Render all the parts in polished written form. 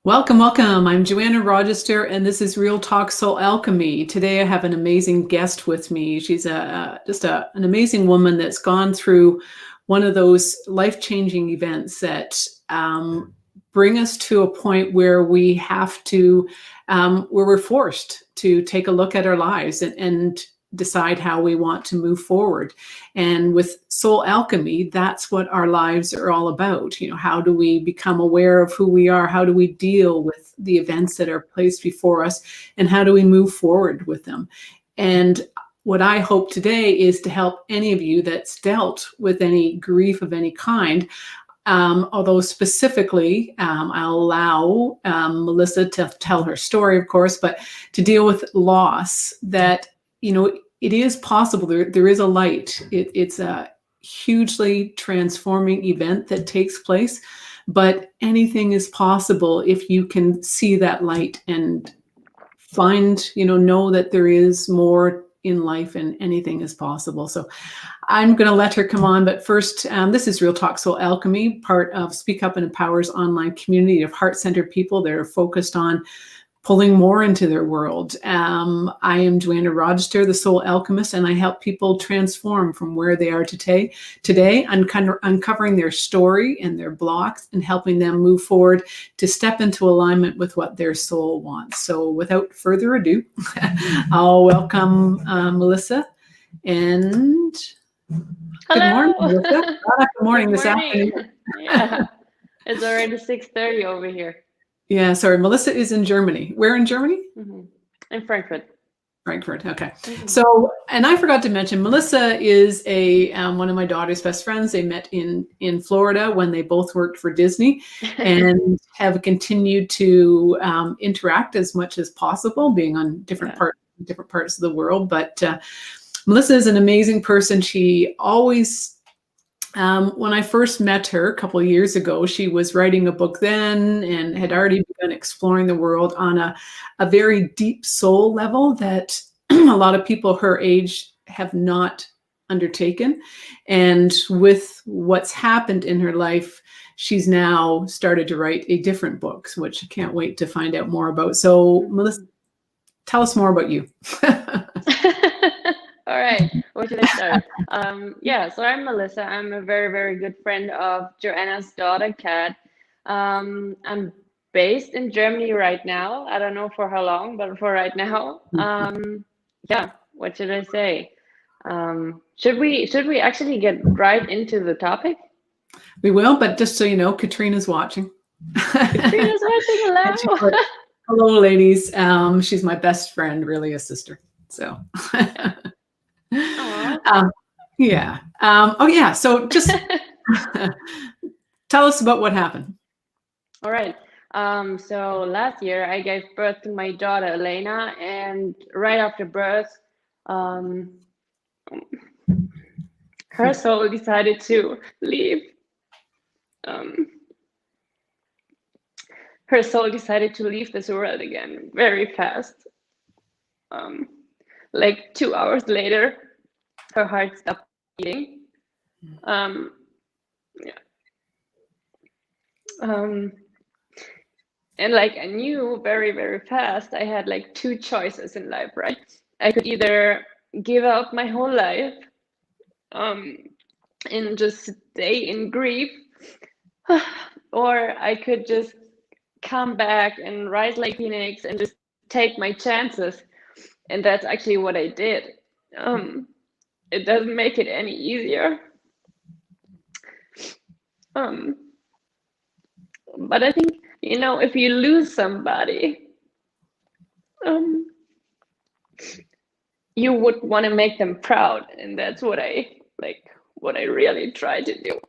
Welcome, welcome. I'm Joanna Rochester, and this is Real Talk Soul Alchemy. Today, I have an amazing guest with me. She's an amazing woman that's gone through one of those life-changing events that bring us to a point where we have to, where we're forced to take a look at our lives and decide how we want to move forward. And with soul alchemy, that's what our lives are all about. You know, how do we become aware of who we are? How do we deal with the events that are placed before us? And how do we move forward with them? And what I hope today is to help any of you that's dealt with any grief of any kind. Although specifically, I'll allow Melissa to tell her story, of course, but to deal with loss that, you know, it is possible. There is a light. It's a hugely transforming event that takes place, but anything is possible if you can see that light and find, know that there is more in life and anything is possible. So I'm going to let her come on. But first, this is Real Talk Soul Alchemy, part of Speak Up and Empower's online community of heart-centered people that are focused on pulling more into their world. I am Joanna Rochester, the Soul Alchemist, and I help people transform from where they are today, uncovering their story and their blocks and helping them move forward to step into alignment with what their soul wants. So without further ado, I'll welcome Melissa. And Hello. Good morning, Melissa. Good morning this afternoon. Yeah, it's already 6:30 over here. Yeah, sorry. Melissa is in Germany. Where in Germany? Mm-hmm. In Frankfurt. Frankfurt. Okay. Mm-hmm. So, and I forgot to mention, Melissa is one of my daughter's best friends. They met in Florida when they both worked for Disney, and have continued to interact as much as possible, being on different parts of the world. But Melissa is an amazing person. She always. When I first met her a couple of years ago, she was writing a book then and had already begun exploring the world on a very deep soul level that a lot of people her age have not undertaken. And with what's happened in her life, she's now started to write a different book, which I can't wait to find out more about. So, Melissa, tell us more about you. All right, where should I start? So I'm Melissa. I'm a very, very good friend of Joanna's daughter, Kat. I'm based in Germany right now. I don't know for how long, but for right now. What should I say? Should we actually get right into the topic? We will, but just so you know, Katrina's watching. Katrina's watching. Hello. Hello, ladies. She's my best friend, really a sister. So. So just tell us about what happened. All right. So last year I gave birth to my daughter Elena, and right after birth, her soul decided to leave. Her soul decided to leave this world again very fast. Like 2 hours later, her heart stopped beating. And like I knew very, very fast, I had like two choices in life, right? I could either give up my whole life and just stay in grief, or I could just come back and rise like Phoenix and just take my chances. And that's actually what I did. It doesn't make it any easier. But I think, if you lose somebody, you would want to make them proud. And that's what I really try to do.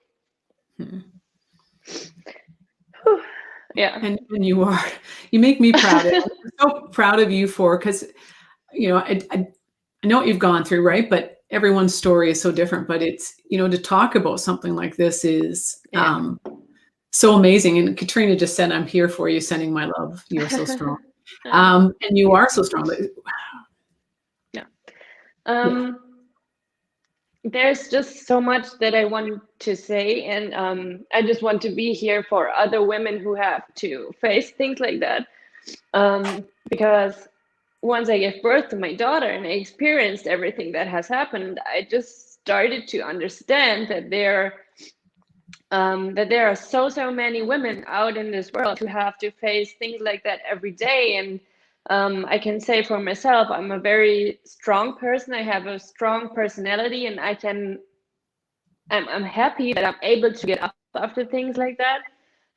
Yeah. And you make me proud. I'm so proud of you because, I know what you've gone through, right? But everyone's story is so different. But it's, to talk about something like this is so amazing. And Katrina just said, I'm here for you, sending my love. You're so strong. And you are so strong. there's just so much that I want to say, and I just want to be here for other women who have to face things like that. Because once I gave birth to my daughter and I experienced everything that has happened, I just started to understand that there are so many women out in this world who have to face things like that every day. And I can say for myself, I'm a very strong person. I have a strong personality, and I'm happy that I'm able to get up after things like that.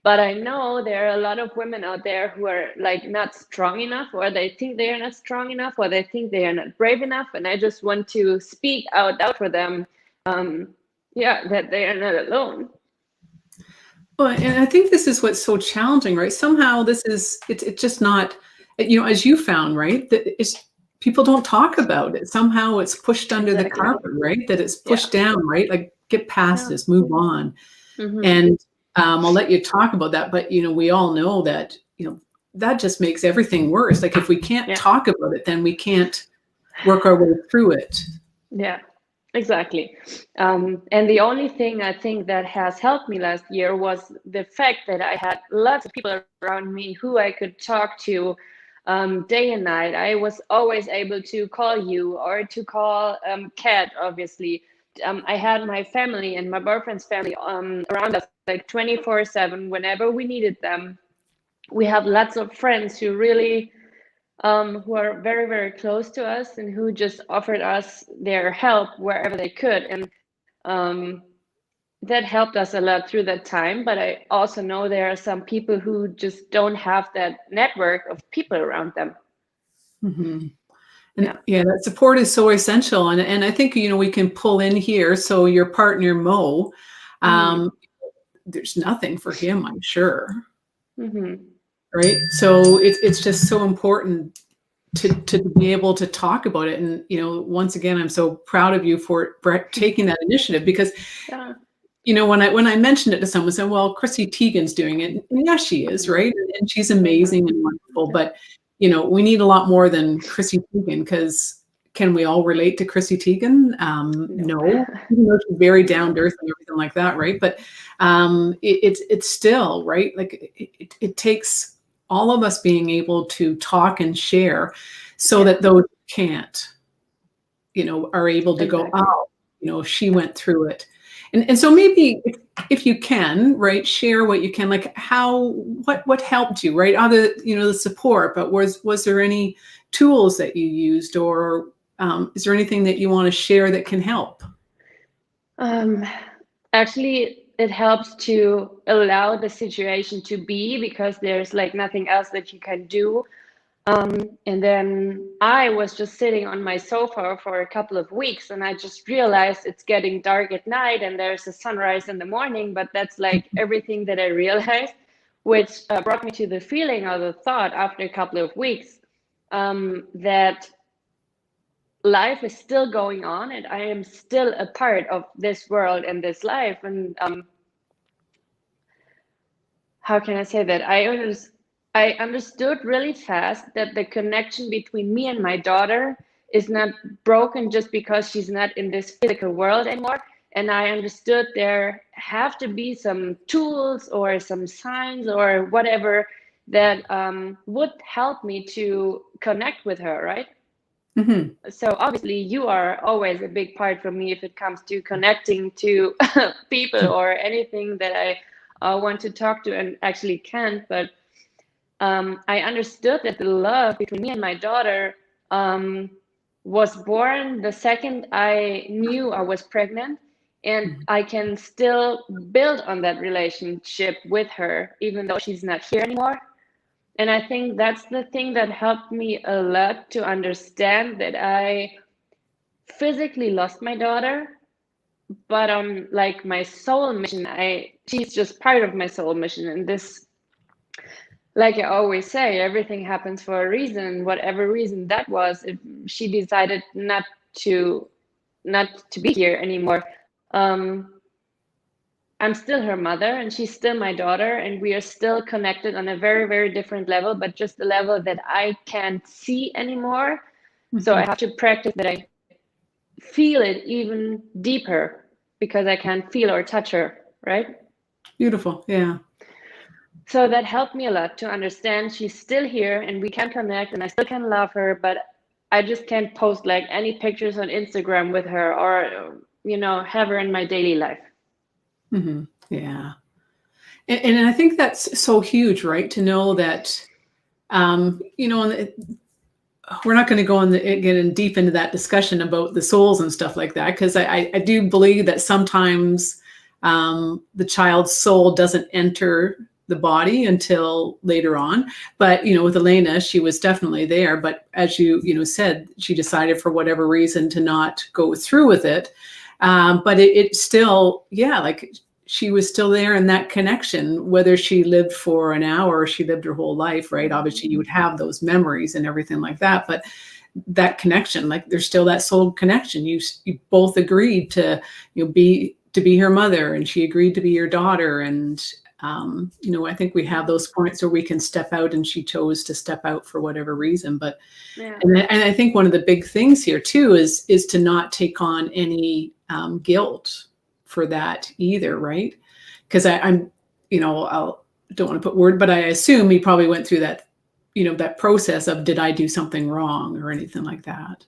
But I know there are a lot of women out there who are like not strong enough, or they think they are not strong enough, or they think they are not brave enough. And I just want to speak out loud for them, yeah, that they are not alone. Well, and I think this is what's so challenging, right? Somehow this is it's just not, as you found, right? That it's people don't talk about it. Somehow it's pushed under the Exactly. carpet, right? That it's Yeah. pushed down, right? Like get past Yeah. this, move on. Mm-hmm. And I'll let you talk about that, but we all know that that just makes everything worse. Like if we can't Yeah. talk about it, then we can't work our way through it. Yeah. Exactly. And the only thing I think that has helped me last year was the fact that I had lots of people around me who I could talk to day and night. I was always able to call you or to call Kat, obviously. I had my family and my boyfriend's family around us like 24/7 whenever we needed them. We have lots of friends who are very close to us and who just offered us their help wherever they could. And um, that helped us a lot through that time. But I also know there are some people who just don't have that network of people around them. Mm-hmm. Yeah. And yeah, that support is so essential. And I think, we can pull in here. So your partner, Mo, Mm-hmm. there's nothing for him, I'm sure. Mm-hmm. Right. So it's just so important to be able to talk about it. And, once again, I'm so proud of you for taking that initiative because, Yeah. when I mentioned it to someone, said, well, Chrissy Teigen's doing it. And yeah, she is, right? And she's amazing and wonderful. But, we need a lot more than Chrissy Teigen because can we all relate to Chrissy Teigen? No, even though she's very down to earth and everything like that, right? But it's still, right? Like it takes all of us being able to talk and share so that those who can't, are able to go, Exactly. she went through it. And so maybe if you can, right, share what you can, like what helped you, right? Other, the support, but was there any tools that you used or is there anything that you want to share that can help? Actually, it helps to allow the situation to be because there's like nothing else that you can do. And then I was just sitting on my sofa for a couple of weeks and I just realized it's getting dark at night and there's a sunrise in the morning, but that's like everything that I realized, which brought me to the feeling or the thought after a couple of weeks that life is still going on and I am still a part of this world and this life. And how can I say that? I understood really fast that the connection between me and my daughter is not broken just because she's not in this physical world anymore. And I understood there have to be some tools or some signs or whatever that would help me to connect with her, right? Mm-hmm. So obviously you are always a big part for me if it comes to connecting to people or anything that I want to talk to and actually can't. But I understood that the love between me and my daughter was born the second I knew I was pregnant, and I can still build on that relationship with her even though she's not here anymore. And I think that's the thing that helped me a lot to understand that I physically lost my daughter, but on like my soul mission, she's just part of my soul mission. And this, like I always say, everything happens for a reason. Whatever reason that was, if she decided not to be here anymore, um, I'm still her mother and she's still my daughter, and we are still connected on a very different level, but just a level that I can't see anymore. So I Mm-hmm. have to practice that I feel it even deeper because I can't feel or touch her, right? Beautiful. Yeah. So that helped me a lot to understand she's still here and we can connect and I still can love her, but I just can't post like any pictures on Instagram with her or, have her in my daily life. Mm-hmm. Yeah. And I think that's so huge, right? To know that, we're not going to go get in deep into that discussion about the souls and stuff like that, because I do believe that sometimes the child's soul doesn't enter the body until later on. But with Elena, she was definitely there. But as you said, she decided for whatever reason to not go through with it. But it still, yeah, like she was still there in that connection, whether she lived for an hour or she lived her whole life, right? Obviously, you would have those memories and everything like that, but that connection, like there's still that soul connection. You both agreed to be her mother, and she agreed to be your daughter, and I think we have those points where we can step out, and she chose to step out for whatever reason. But Yeah. and I think one of the big things here too is to not take on any guilt for that either, right? Because I'm, I'll don't want to put word, but I assume he probably went through that, that process of, did I do something wrong or anything like that?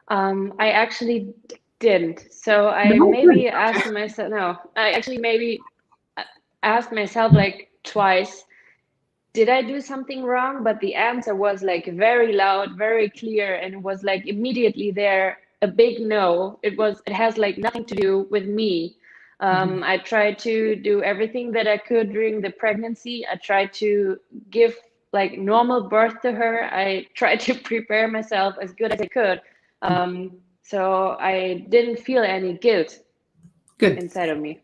I actually didn't. So I No. maybe asked myself, no, I actually maybe asked myself like twice, did I do something wrong? But the answer was like very loud, very clear, and it was like immediately there, a big no. It has like nothing to do with me. I tried to do everything that I could during the pregnancy. I tried to give like normal birth to her. I tried to prepare myself as good as I could. So I didn't feel any guilt Good. inside of me.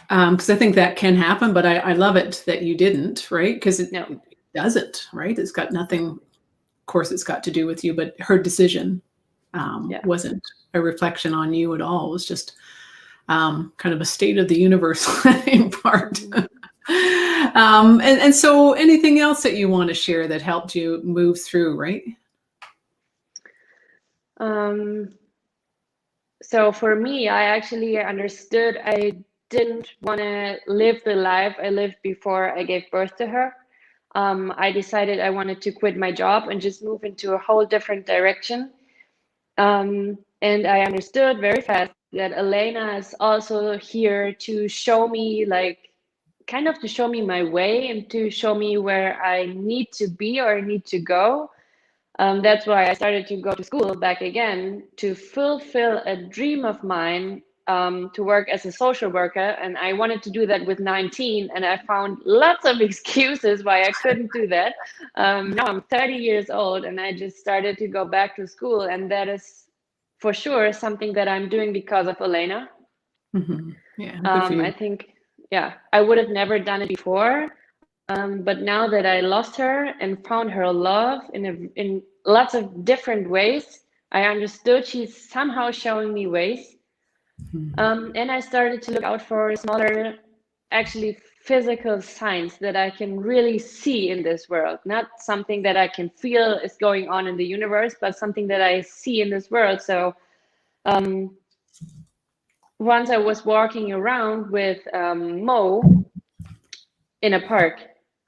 Because I think that can happen, but I love it that you didn't, right? Because it No. doesn't, right? It's got nothing, of course, it's got to do with you, but her decision Yeah. wasn't a reflection on you at all. It was just kind of a state of the universe in part. And so anything else that you want to share that helped you move through, right? So for me, I actually understood I didn't want to live the life I lived before I gave birth to her. I decided I wanted to quit my job and just move into a whole different direction. And I understood very fast that Elena is also here to show me, like, kind of to show me my way and to show me where I need to be or need to go. That's why I started to go to school back again to fulfill a dream of mine, to work as a social worker. And I wanted to do that with 19, and I found lots of excuses why I couldn't do that. Now I'm 30 years old and I just started to go back to school. And that is for sure something that I'm doing because of Elena. Yeah, good for you. I think, yeah, I would have never done it before. But now that I lost her and found her love in lots of different ways, I understood she's somehow showing me ways. And I started to look out for smaller, actually physical signs that I can really see in this world. Not something that I can feel is going on in the universe, but something that I see in this world. So once I was walking around with Mo in a park.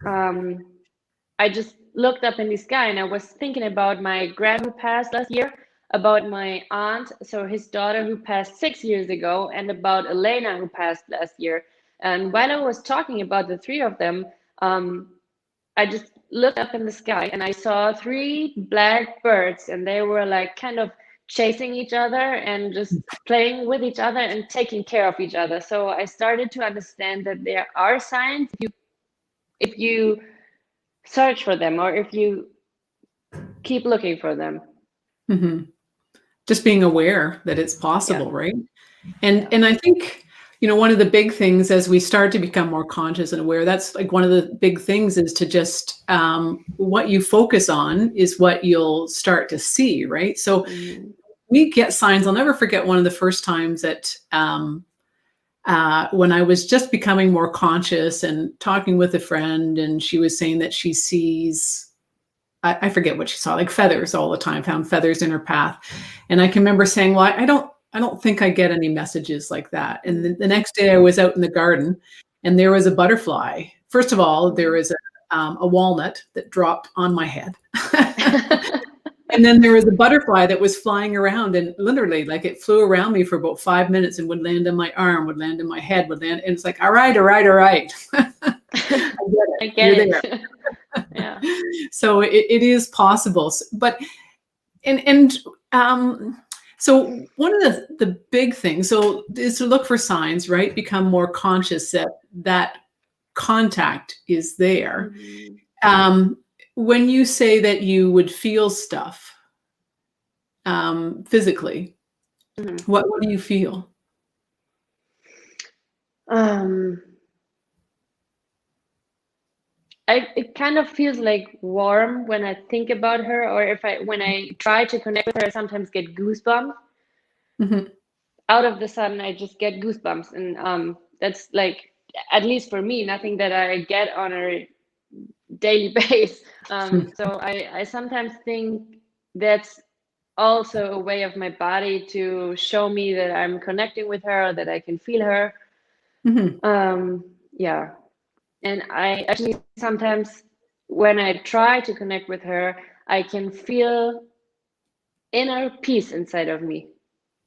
I just looked up in the sky and I was thinking about my grandma who passed last year, about my aunt, so his daughter who passed 6 years ago, and about Elena who passed last year. And while I was talking about the three of them, I just looked up in the sky and I saw three black birds, and they were like kind of chasing each other and just playing with each other and taking care of each other. So I started to understand that there are signs if you search for them or if you keep looking for them. Just being aware that it's possible, Yeah. right? And I think, one of the big things as we start to become more conscious and aware, that's like one of the big things is to just what you focus on is what you'll start to see, right? So we get signs. I'll never forget one of the first times that when I was just becoming more conscious and talking with a friend, and she was saying that she sees I forget what she saw, like feathers all the time, found feathers in her path. And I can remember saying, well, I don't think I get any messages like that. And the next day I was out in the garden and there was a butterfly. First of all, there was a walnut that dropped on my head. And then there was a butterfly that was flying around, and literally, like, it flew around me for about 5 minutes and would land on my arm, would land in my head, would land. And it's like, all right, all right, all right. I get it. I get You're it. there. Yeah. So it is possible. But and so one of the big things so is to look for signs, right? Become more conscious that that contact is there. When you say that you would feel stuff physically, what do you feel? It kind of feels like warm when I think about her, or when I try to connect with her, I sometimes get goosebumps. Out of the sudden, I just get goosebumps, and that's like, at least for me, nothing that I get on a daily basis. So I sometimes think that's also a way of my body to show me that I'm connecting with her, or that I can feel her. Yeah. And I actually sometimes, when I try to connect with her, I can feel inner peace inside of me.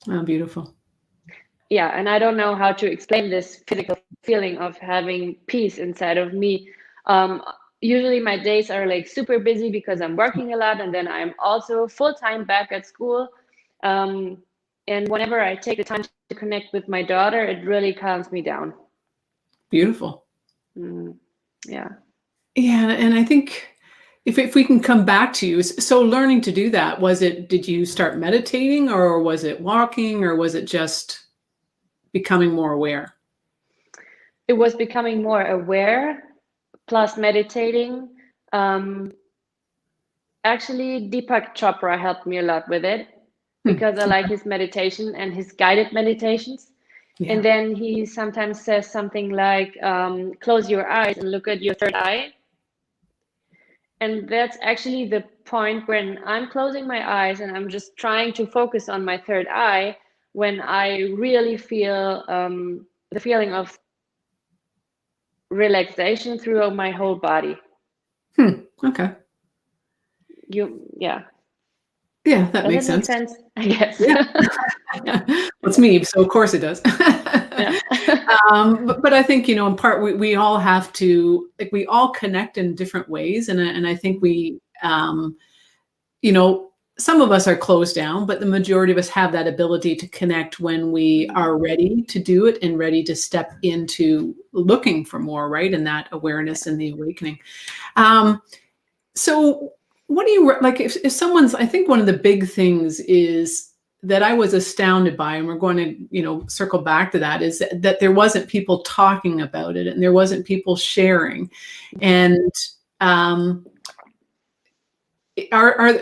Oh, beautiful. Yeah, and I don't know how to explain this physical feeling of having peace inside of me. Usually my days are like super busy because I'm working a lot, and then I'm also full-time back at school. And whenever I take the time to connect with my daughter, it really calms me down. Beautiful. Yeah. Yeah, and I think if we can come back to you, so learning to do that, did you start meditating, or was it walking, or was it just becoming more aware? It was becoming more aware, plus meditating. Actually, Deepak Chopra helped me a lot with it, because I like his meditation and his guided meditations. Yeah. And then he sometimes says something like, close your eyes and look at your third eye. And that's actually the point when I'm closing my eyes and I'm just trying to focus on my third eye, when I really feel the feeling of relaxation throughout my whole body. Okay. Yeah. Yeah, that Does makes it make sense. sense? I guess. Yeah. Yeah. Well, it's me, so of course it does. Yeah. But I think, in part we all have to, like, we all connect in different ways, and I think we, some of us are closed down, but the majority of us have that ability to connect when we are ready to do it and ready to step into looking for more, right? And that awareness and the awakening. So what do you like if someone's, I think one of the big things is that I was astounded by, and we're going to, circle back to that, is that there wasn't people talking about it, and there wasn't people sharing. And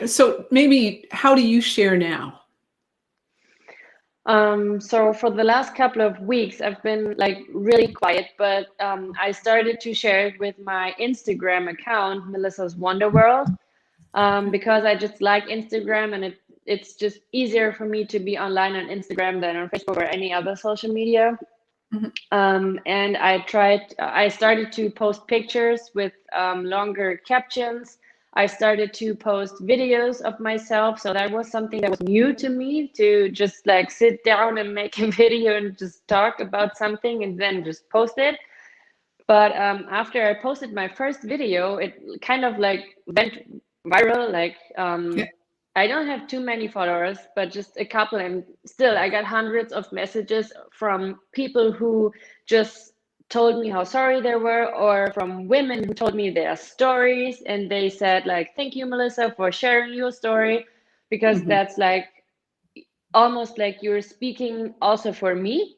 so maybe how do you share now? So for the last couple of weeks, I've been like really quiet, but I started to share it with my Instagram account, Melissa's Wonder World, because I just like Instagram, and it's just easier for me to be online on Instagram than on Facebook or any other social media. And I started to post pictures with longer captions. I started to post videos of myself. So that was something that was new to me, to just like sit down and make a video and just talk about something and then just post it. But after I posted my first video, it kind of like went viral. Like I don't have too many followers, but just a couple, and still I got hundreds of messages from people who just told me how sorry they were, or from women who told me their stories, and they said like, thank you, Melissa, for sharing your story, because that's like almost like you're speaking also for me.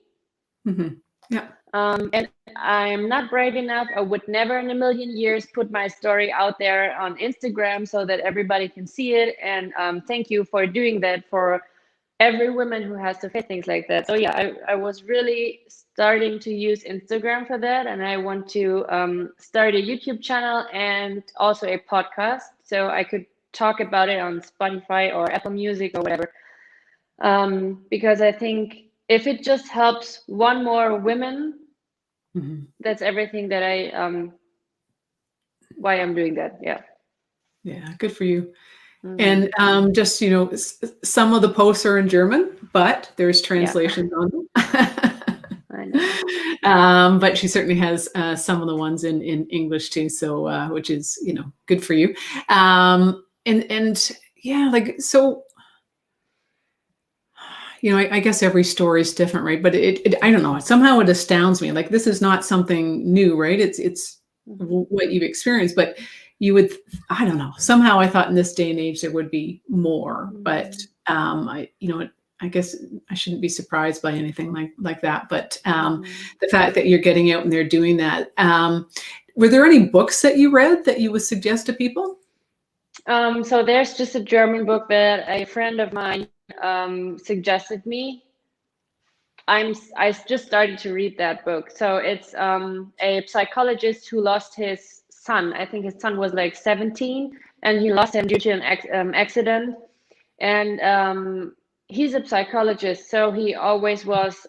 Yeah. And I'm not brave enough. I would never in a million years put my story out there on Instagram so that everybody can see it. And thank you for doing that for every woman who has to face things like that. So yeah, I was really starting to use Instagram for that, and I want to start a YouTube channel and also a podcast, so I could talk about it on Spotify or Apple Music or whatever. Because I think if it just helps one more women, that's everything that why I'm doing that. Yeah. Yeah, good for you. And just, some of the posts are in German, but there's translations on them. I know. But she certainly has some of the ones in English too, so which is, good for you. And yeah, like, so, I guess every story is different, right? But I don't know, somehow it astounds me. Like, this is not something new, right? It's what you've experienced, but you would, I don't know, somehow I thought in this day and age there would be more, but I guess I shouldn't be surprised by anything like that. But the fact that you're getting out and they're doing that. Were there any books that you read that you would suggest to people? So there's just a German book that a friend of mine suggested me. I just started to read that book. So it's a psychologist who lost his son. I think his son was like 17, and he lost him due to an accident. And he's a psychologist, so he always was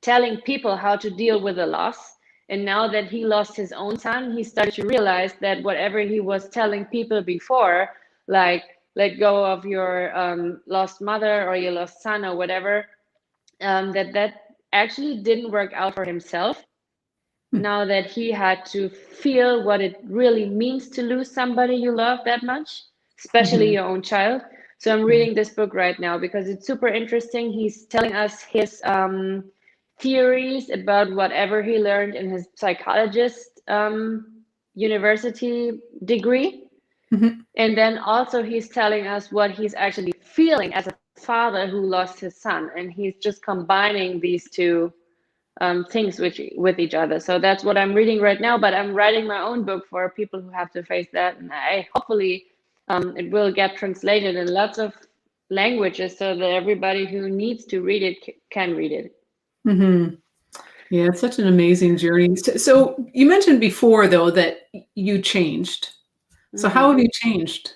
telling people how to deal with the loss. And now that he lost his own son, he started to realize that whatever he was telling people before, like let go of your lost mother or your lost son or whatever, that actually didn't work out for himself. Now that he had to feel what it really means to lose somebody you love that much, especially your own child. So I'm reading this book right now because it's super interesting. He's telling us his theories about whatever he learned in his psychologist university degree. And then also he's telling us what he's actually feeling as a father who lost his son. And he's just combining these two things with each other. So that's what I'm reading right now, but I'm writing my own book for people who have to face that. And I hopefully it will get translated in lots of languages so that everybody who needs to read it can read it. Yeah, it's such an amazing journey. So you mentioned before, though, that you changed. So how have you changed?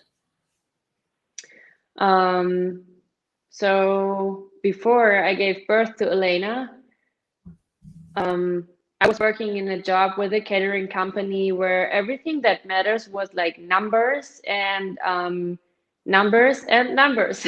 So before I gave birth to Elena, I was working in a job with a catering company where everything that matters was like numbers and numbers and numbers.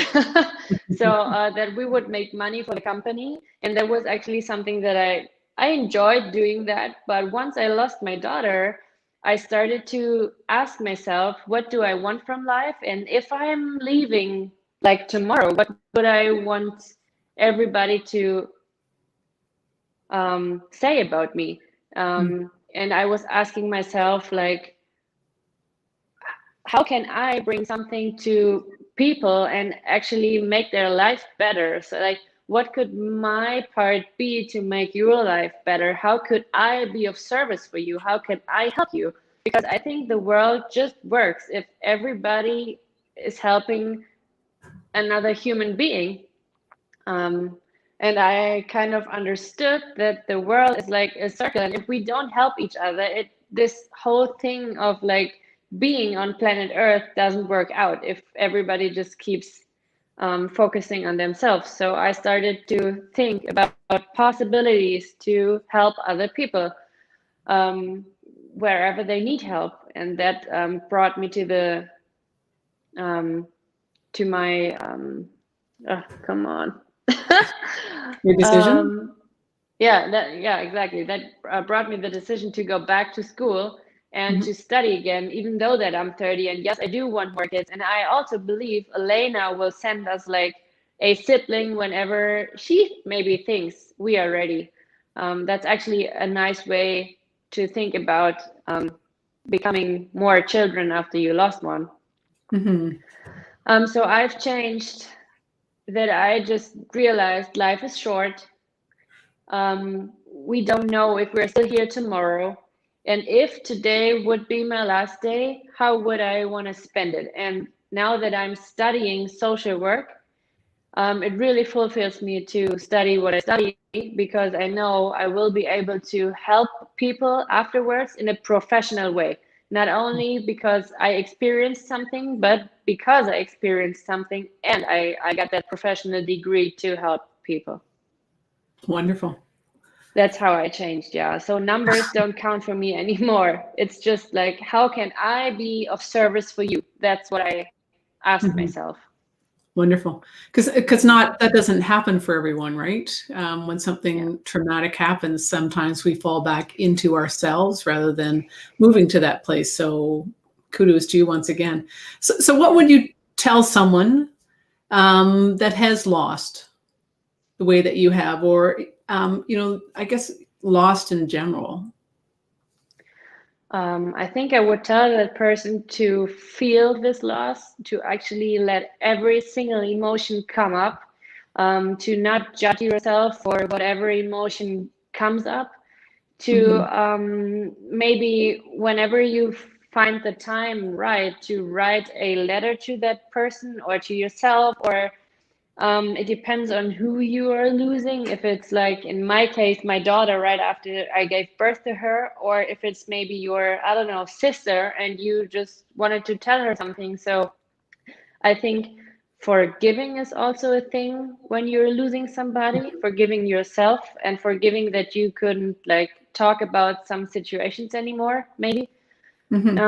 So that we would make money for the company. And that was actually something that I enjoyed doing that. But once I lost my daughter, I started to ask myself, what do I want from life? And if I'm leaving like tomorrow, what would I want everybody to say about me? And I was asking myself, like, how can I bring something to people and actually make their life better? So like, what could my part be to make your life better? How could I be of service for you? How can I help you? Because I think the world just works if everybody is helping another human being. And I kind of understood that the world is like a circle, and if we don't help each other, this whole thing of like being on planet Earth doesn't work out if everybody just keeps focusing on themselves. So I started to think about possibilities to help other people wherever they need help, and that brought me to the to my come on. Your decision? Yeah, exactly. That brought me the decision to go back to school and to study again, even though that I'm 30. And yes, I do want more kids. And I also believe Elena will send us like a sibling whenever she maybe thinks we are ready. That's actually a nice way to think about becoming more children after you lost one. So I've changed that. I just realized life is short. We don't know if we're still here tomorrow. And if today would be my last day, how would I want to spend it? And now that I'm studying social work, it really fulfills me to study what I study because I know I will be able to help people afterwards in a professional way. Not only because I experienced something, but because I experienced something and I got that professional degree to help people. Wonderful. That's how I changed, yeah. So numbers don't count for me anymore. It's just like, how can I be of service for you? That's what I asked Mhm. myself. Wonderful. Because not that doesn't happen for everyone, right? When Yeah. something traumatic happens, sometimes we fall back into ourselves rather than moving to that place. So kudos to you once again. So what Yeah. would you tell someone that has lost the way that you have, or I guess lost in general? I think I would tell that person to feel this loss, to actually let every single emotion come up, to not judge yourself for whatever emotion comes up, to Hmm. maybe whenever you find the time right to write a letter to that person or to yourself, or it depends on who you are losing. If it's like in my case, my daughter right after I gave birth to her, or if it's maybe your, I don't know, sister and you just wanted to tell her something. So I think forgiving is also a thing when you're losing somebody, forgiving yourself and forgiving that you couldn't like talk about some situations anymore, maybe. Hmm.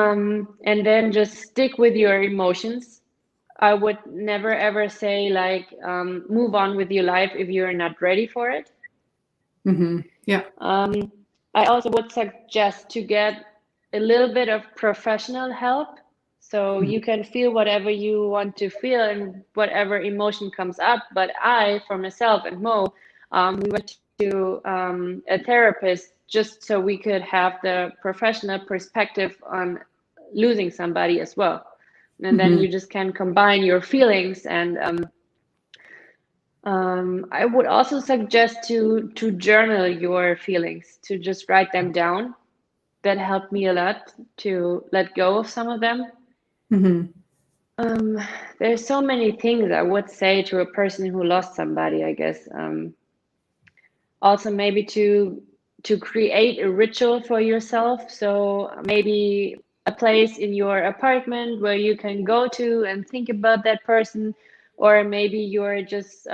And then just stick with your emotions. I would never ever say like move on with your life if you're not ready for it. Hmm. Yeah. Um, I also would suggest to get a little bit of professional help so Mhm. you can feel whatever you want to feel and whatever emotion comes up. But I, for myself and Mo, we went to a therapist just so we could have the professional perspective on losing somebody as well. And then Hmm. you just can combine your feelings and I would also suggest to journal your feelings, to just write them down. That helped me a lot to let go of some of them. Hmm. Um, there's so many things I would say to a person who lost somebody, I guess. Also, maybe to create a ritual for yourself. So maybe a place in your apartment where you can go to and think about that person, or maybe you're just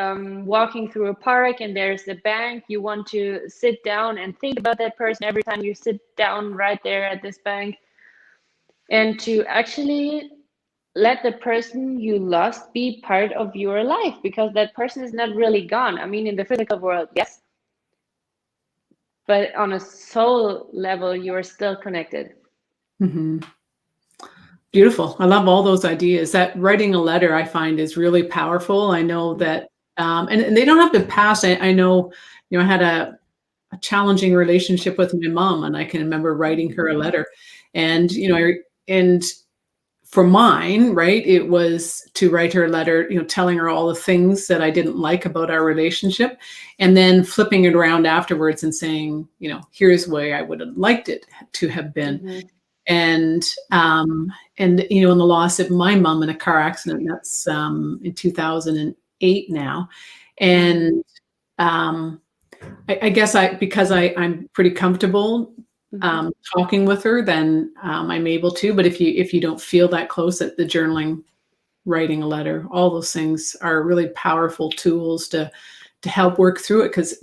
walking through a park and there's a bank. You want to sit down and think about that person every time you sit down right there at this bank, and to actually let the person you lost be part of your life because that person is not really gone. I mean, in the physical world, yes, but on a soul level, you are still connected. Hmm. Beautiful. I love all those ideas. That writing a letter I find is really powerful. I know that, and they don't have to pass. I know, I had a challenging relationship with my mom, and I can remember writing her a letter. And, and for mine, right, it was to write her a letter, telling her all the things that I didn't like about our relationship, and then flipping it around afterwards and saying, here's where I would have liked it to have been. Mm-hmm. And in the loss of my mom in a car accident, that's in 2008 now. Mm-hmm. And um, I guess because I'm pretty comfortable Mm-hmm. talking with her, then I'm able to. But if you don't feel that close, at the journaling, writing a letter, all those things are really powerful tools to help work through it. Because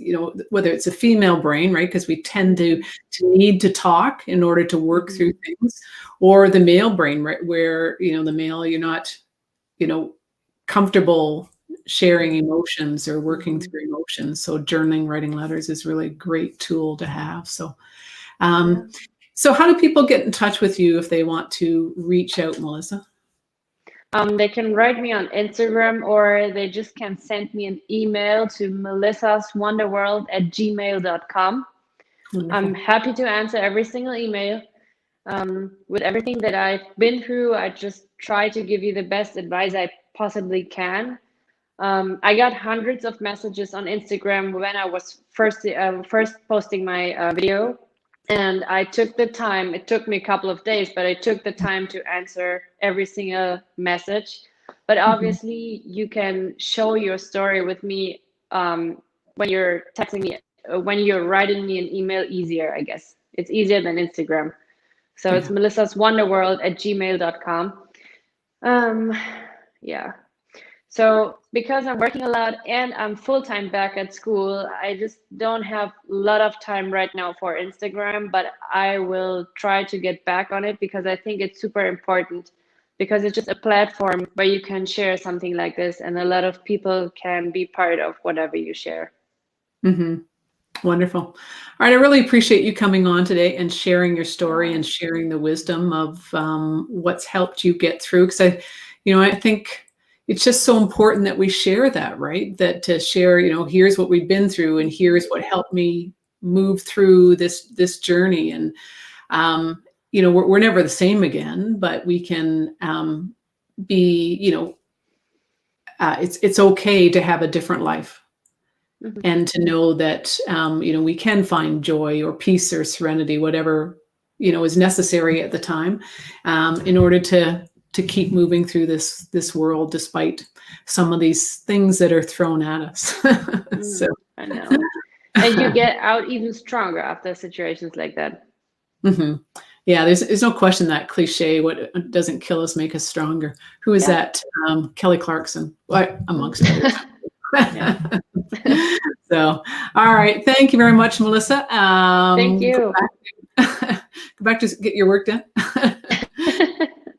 whether it's a female brain, right? Because we tend to need to talk in order to work Mm-hmm. through things, or the male brain, right, where the male, you're not you know comfortable sharing emotions or working Mm-hmm. through emotions. So journaling, writing letters is really a great tool to have. Yeah. Um, so how do people get in touch with you if they want to reach out, Melissa? They can write me on Instagram or they just can send me an email to melissaswonderworld@gmail.com. I'm Wonderful. happy to answer every single email. With everything that I've been through, I just try to give you the best advice I possibly can. I got hundreds of messages on Instagram when I was first posting my video, and I took the time. It took me a couple of days, but I took the time to answer every single message. But obviously, you can show your story with me when you're texting me, when you're writing me an email easier, I guess. It's easier than Instagram. So it's melissaswonderworld@gmail.com. Yeah. So because I'm working a lot and I'm full-time back at school, I just don't have a lot of time right now for Instagram, but I will try to get back on it because I think it's super important, because it's just a platform where you can share something like this and a lot of people can be part of whatever you share. Mm-hmm. Wonderful. All right. I really appreciate you coming on today and sharing your story and sharing the wisdom of what's helped you get through. Because I think it's just so important that we share that, right? That to share, here's what we've been through and here's what helped me move through this journey. And, we're never the same again, but we can be, it's okay to have a different life. Mhm. And to know that we can find joy or peace or serenity, whatever is necessary at the time, in order to keep moving through this world despite some of these things that are thrown at us. So I know. And you get out even stronger after situations like that. Mm-hmm. Yeah, there's no question that cliche, what doesn't kill us make us stronger. Who is that? Kelly Clarkson, amongst others. So, all right. Thank you very much, Melissa. Thank you. Go back to get your work done.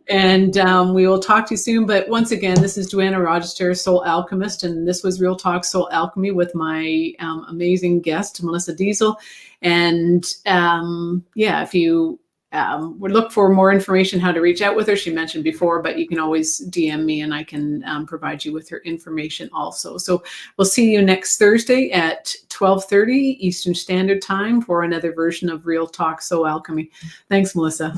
And we will talk to you soon. But once again, this is Joanna Rochester, Soul Alchemist, and this was Real Talk Soul Alchemy with my amazing guest, Melissa Diesel. And if you would look for more information how to reach out with her, she mentioned before, but you can always DM me and I can provide you with her information also. So we'll see you next Thursday at 12:30 Eastern Standard Time for another version of Real Talk Soul Alchemy. Thanks, Melissa.